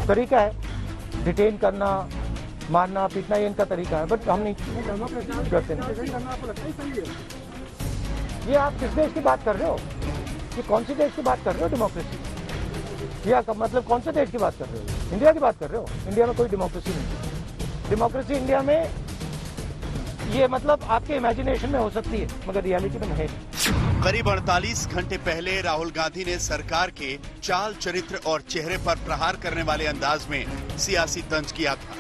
तरीका है, डिटेन करना, मारना, पीटना, ये इनका तरीका है, बट हम नहीं करते ना। ये आप किस देश की बात कर रहे हो? ये कौन सी देश की बात कर रहे हो? डेमोक्रेसी या मतलब कौन से देश की बात कर रहे हो? इंडिया की बात कर रहे हो? इंडिया में कोई डेमोक्रेसी नहीं। डेमोक्रेसी इंडिया में ये मतलब आपके इमेजिनेशन में हो सकती है, मगर रियलिटी में नहीं। करीब 48 घंटे पहले राहुल गांधी ने सरकार के चाल, चरित्र और चेहरे पर प्रहार करने वाले अंदाज में सियासी तंज किया था।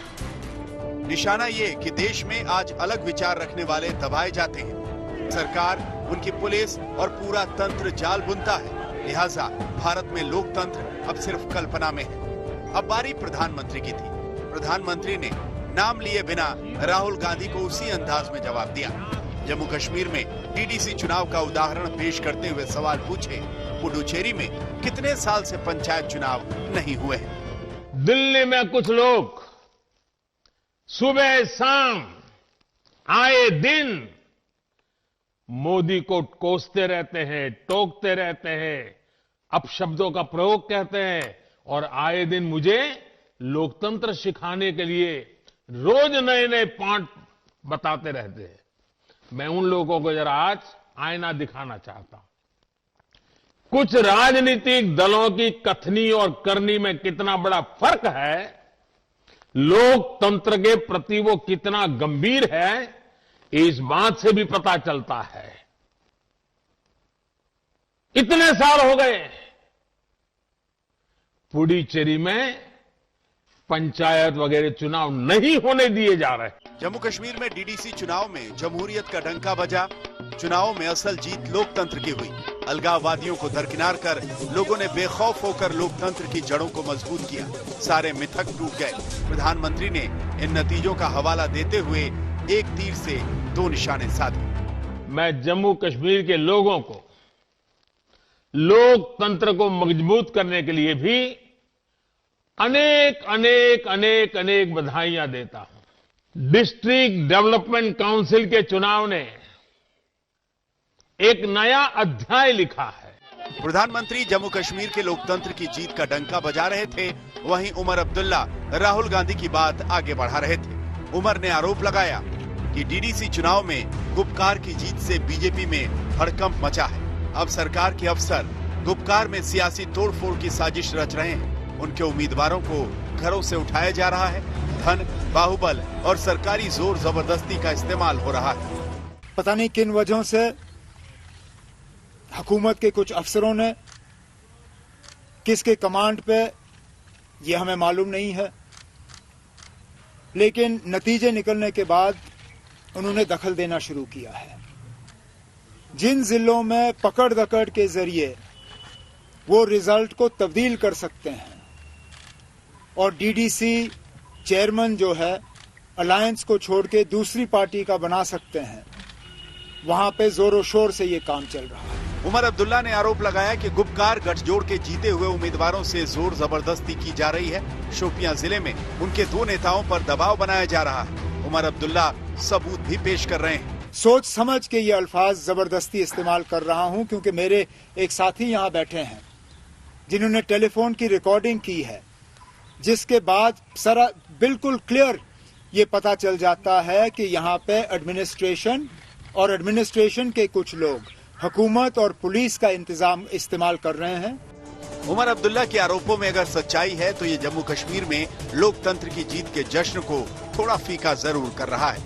निशाना ये कि देश में आज अलग विचार रखने वाले दबाए जाते हैं। सरकार, उनकी पुलिस और पूरा तंत्र जाल बुनता है। लिहाजा भारत में लोकतंत्र अब सिर्फ कल्पना में है। अब बारी प्रधानमंत्री की थी। प्रधानमंत्री ने नाम लिए बिना राहुल गांधी को उसी अंदाज में जवाब दिया। जम्मू कश्मीर में डीडीसी चुनाव का उदाहरण पेश करते हुए सवाल पूछे, पुडुचेरी में कितने साल से पंचायत चुनाव नहीं हुए हैं? दिल्ली में कुछ लोग सुबह शाम आए दिन मोदी को कोसते रहते हैं, टोकते रहते हैं, अपशब्दों का प्रयोग कहते हैं और आए दिन मुझे लोकतंत्र सिखाने के लिए रोज नए नए पाठ बताते रहते हैं। मैं उन लोगों को जरा आज आईना दिखाना चाहता हूं। कुछ राजनीतिक दलों की कथनी और करनी में कितना बड़ा फर्क है, लोकतंत्र के प्रति वो कितना गंभीर है, इस बात से भी पता चलता है। इतने साल हो गए, पुडुचेरी में पंचायत वगैरह चुनाव नहीं होने दिए जा रहे। जम्मू कश्मीर में डीडीसी चुनाव में जमहूरियत का डंका बजा। चुनाव में असल जीत लोकतंत्र की हुई। अलगाववादियों को दरकिनार कर लोगों ने बेखौफ होकर लोकतंत्र की जड़ों को मजबूत किया। सारे मिथक टूट गए। प्रधानमंत्री ने इन नतीजों का हवाला देते हुए एक तीर से दो निशाने साधे। मैं जम्मू कश्मीर के लोगों को लोकतंत्र को मजबूत करने के लिए भी अनेक बधाइयां देता हूं। डिस्ट्रिक्ट डेवलपमेंट काउंसिल के चुनाव ने एक नया अध्याय लिखा है। प्रधानमंत्री जम्मू कश्मीर के लोकतंत्र की जीत का डंका बजा रहे थे, वहीं उमर अब्दुल्ला राहुल गांधी की बात आगे बढ़ा रहे थे। उमर ने आरोप लगाया कि डीडीसी चुनाव में गुपकार की जीत से बीजेपी में हड़कंप मचा है। अब सरकार के अफसर गुपकार में सियासी तोड़फोड़ की साजिश रच रहे हैं। उनके उम्मीदवारों को घरों से उठाया जा रहा है। धन, बाहुबल और सरकारी जोर जबरदस्ती का इस्तेमाल हो रहा है। पता नहीं किन वजहों से हुकूमत के कुछ अफसरों ने, किसके कमांड पे, ये हमें मालूम नहीं है, लेकिन नतीजे निकलने के बाद उन्होंने दखल देना शुरू किया है। जिन जिलों में पकड़ दकड़ के जरिए वो रिजल्ट को तब्दील कर सकते हैं और डीडीसी चेयरमैन जो है अलायंस को छोड़ के दूसरी पार्टी का बना सकते हैं, वहां पे जोरों शोर से ये काम चल रहा है। उमर अब्दुल्ला ने आरोप लगाया कि गुपकार गठजोड़ के जीते हुए उम्मीदवारों से जोर जबरदस्ती की जा रही है। शोपियां जिले में उनके दो नेताओं पर दबाव बनाया जा रहा है। उमर अब्दुल्ला सबूत भी पेश कर रहे हैं। सोच समझ के ये अल्फाज जबरदस्ती इस्तेमाल कर रहा हूं क्योंकि मेरे एक साथी यहां बैठे हैं जिन्होंने टेलीफोन की रिकॉर्डिंग की है, जिसके बाद सारा बिल्कुल क्लियर ये पता चल जाता है कि यहाँ पे एडमिनिस्ट्रेशन के कुछ लोग हुकूमत और पुलिस का इस्तेमाल कर रहे हैं। उमर अब्दुल्ला के आरोपों में अगर सच्चाई है तो ये जम्मू कश्मीर में लोकतंत्र की जीत के जश्न को थोड़ा फीका जरूर कर रहा है।